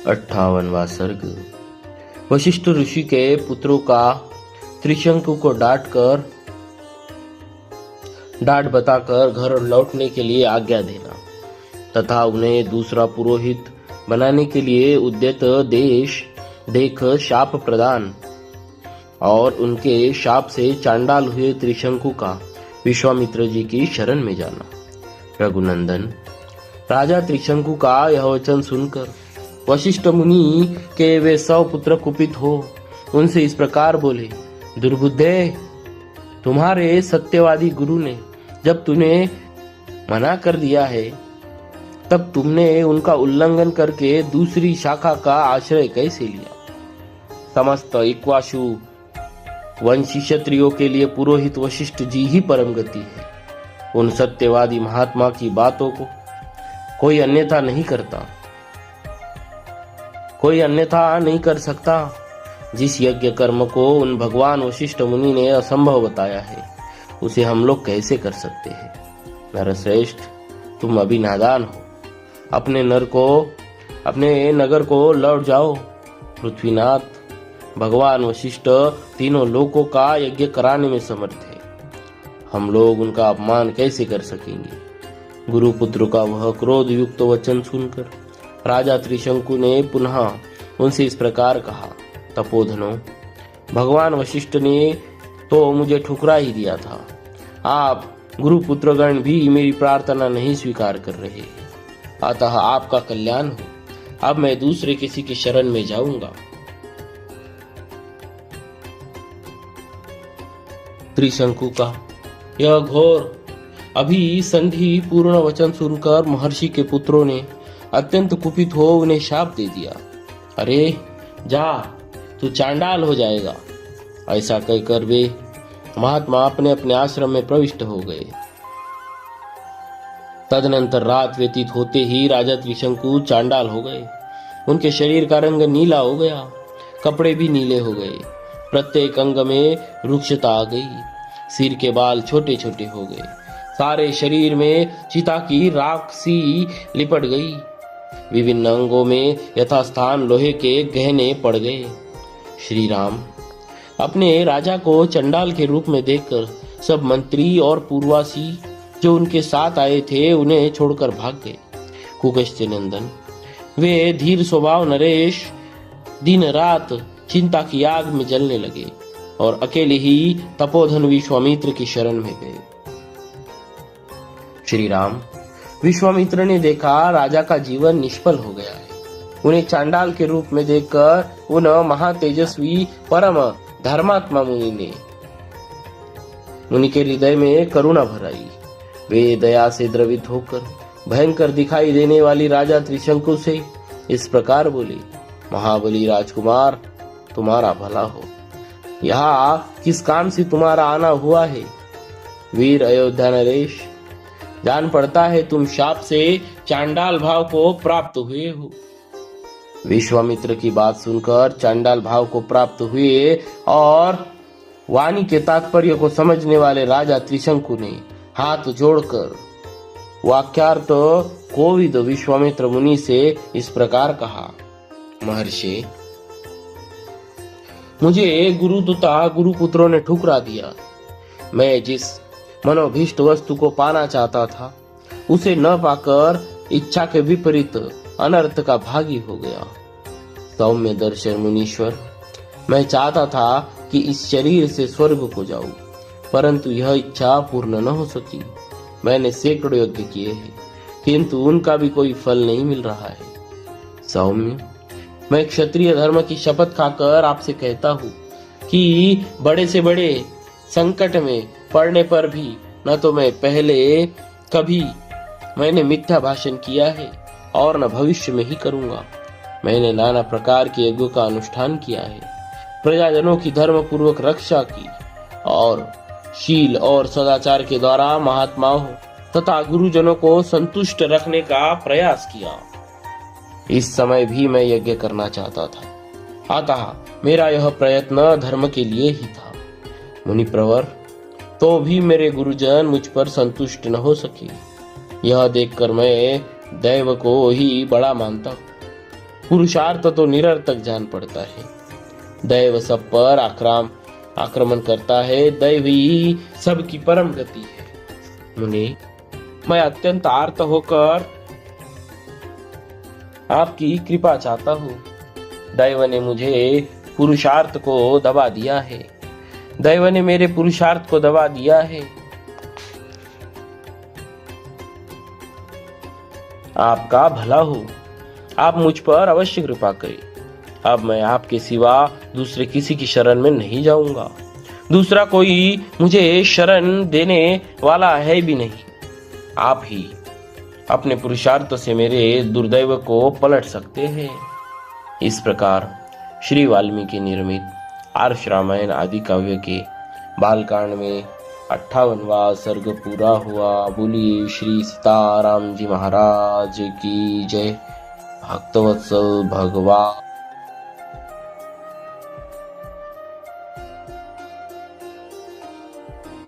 58वां सर्ग। वशिष्ठ ऋषि के पुत्रों का त्रिशंकु को डांट बताकर घर लौटने के लिए आज्ञा देना तथा उन्हें दूसरा पुरोहित बनाने के लिए उद्यत देश देख शाप प्रदान और उनके शाप से चांडाल हुए त्रिशंकु का विश्वामित्र जी की शरण में जाना। रघुनंदन, राजा त्रिशंकु का यह वचन सुनकर वशिष्ठ मुनि के वे 100 पुत्र कुपित हो उनसे इस प्रकार बोले, दुर्बुद्धे, तुम्हारे सत्यवादी गुरु ने जब तूने मना कर दिया है तब तुमने उनका उल्लंघन करके दूसरी शाखा का आश्रय कैसे लिया। समस्त इक्वाशु वंशी क्षत्रियों के लिए पुरोहित वशिष्ठ जी ही परम गति है। उन सत्यवादी महात्मा की बातों को कोई अन्यथा नहीं कर सकता। जिस यज्ञ कर्म को उन भगवान वशिष्ठ मुनि ने असंभव बताया है उसे हम लोग कैसे कर सकते हैं। नरश्रेष्ठ, तुम अभी नादान हो, अपने नगर को लौट जाओ। पृथ्वीनाथ, भगवान वशिष्ठ तीनों लोकों का यज्ञ कराने में समर्थ है, हम लोग उनका अपमान कैसे कर सकेंगे। गुरुपुत्र का वह क्रोध युक्त वचन सुनकर राजा त्रिशंकु ने पुनः उनसे इस प्रकार कहा, तपोधनो, भगवान वशिष्ठ ने तो मुझे ठुकरा ही दिया था। आप गुरुपुत्रगण भी मेरी प्रार्थना नहीं स्वीकार कर रहे, अतः आपका कल्याण हो। अब मैं दूसरे किसी की शरण में जाऊंगा। त्रिशंकु का यह घोर अभिसंधि पूर्ण वचन सुनकर महर्षि के पुत्रों ने अत्यंत कुपित हो उन्हें शाप दे दिया। अरे जा, तू चांडाल हो जाएगा। ऐसा कहकर वे महात्मा अपने अपने आश्रम में प्रविष्ट हो गए। तदनंतर रात व्यतीत होते ही राजा त्रिशंकु चांडाल हो गए। उनके शरीर का रंग नीला हो गया, कपड़े भी नीले हो गए, प्रत्येक अंग में रुक्षता आ गई, सिर के बाल छोटे छोटे हो गए, सारे शरीर में चिता की राख सी लिपट गई, विभिन्न अंगों में यथास्थान लोहे के गहने पड़ गए। श्री राम अपने राजा को चंडाल के रूप में देखकर सब मंत्री और पूर्वासी जो उनके साथ आए थे उन्हें छोड़कर भाग गए। कुकश्य नंदन, वे धीर स्वभाव नरेश दिन रात चिंता की आग में जलने लगे और अकेले ही तपोधन विश्वामित्र की शरण में गए। श्री राम, विश्वामित्र ने देखा राजा का जीवन निष्फल हो गया है। उन्हें चांडाल के रूप में देखकर उन महातेजस्वी परम धर्मात्मा मुनि के हृदय में करुणा भर आई। वे दया से द्रवित होकर भयंकर दिखाई देने वाली राजा त्रिशंकु से इस प्रकार बोले, महाबली राजकुमार, तुम्हारा भला हो। यहाँ किस काम से तुम्हारा आना हुआ है। वीर अयोध्या नरेश, जान पड़ता है तुम शाप से चांडाल भाव को प्राप्त हुए हो। विश्वामित्र की बात सुनकर चांडाल भाव को प्राप्त हुए और वाणी के तात्पर्य को समझने वाले राजा त्रिशंकु ने हाथ जोड़कर वाक्यार्थ कोविद विश्वामित्र मुनि से इस प्रकार कहा, महर्षि, मुझे गुरु तथा गुरुपुत्रों ने ठुकरा दिया। मैं जिस मनोभीष्ट वस्तु को पाना चाहता था उसे न पाकर इच्छा के विपरीत अनर्थ का भागी हो गया। सौम्य दर्शन मुनीश्वर, मैं चाहता था कि इस शरीर से स्वर्ग को जाऊं, परंतु यह इच्छा पूर्ण न हो सकी। मैंने सैकड़ों यज्ञ किए हैं किंतु उनका भी कोई फल नहीं मिल रहा है। सौम्य, मैं क्षत्रिय धर्म की शपथ खाकर आपसे कहता हूँ कि बड़े से बड़े संकट में पड़ने पर भी न तो मैं पहले कभी मैंने मिथ्या भाषण किया है और न भविष्य में ही करूंगा। मैंने नाना प्रकार के यज्ञों का अनुष्ठान किया है, प्रजाजनों की धर्म पूर्वक रक्षा की और शील और सदाचार के द्वारा महात्माओं तथा गुरुजनों को संतुष्ट रखने का प्रयास किया। इस समय भी मैं यज्ञ करना चाहता था, अतः मेरा यह प्रयत्न धर्म के लिए ही था। मुनि प्रवर, तो भी मेरे गुरुजन मुझ पर संतुष्ट न हो सके। यह देखकर मैं दैव को ही बड़ा मानता हूँ। पुरुषार्थ तो निरर्थक जान पड़ता है। दैव सब पर आक्रमण करता है, दैव ही सबकी परम गति है। मुनि, मैं अत्यंत आर्त होकर आपकी कृपा चाहता हूँ। दैव ने मुझे पुरुषार्थ को दबा दिया है, दैव ने मेरे पुरुषार्थ को दबा दिया है। आपका भला हो, आप मुझ पर अवश्य कृपा करें। अब मैं आपके सिवा दूसरे किसी की शरण में नहीं जाऊंगा। दूसरा कोई मुझे शरण देने वाला है भी नहीं। आप ही अपने पुरुषार्थ से मेरे दुर्दैव को पलट सकते हैं। इस प्रकार श्री वाल्मीकि निर्मित आर्ष रामायण आदि काव्य के बालकांड में 58वां सर्ग पूरा हुआ। बोलिए श्री सीताराम जी महाराज की जय। भक्तवत्सल भगवान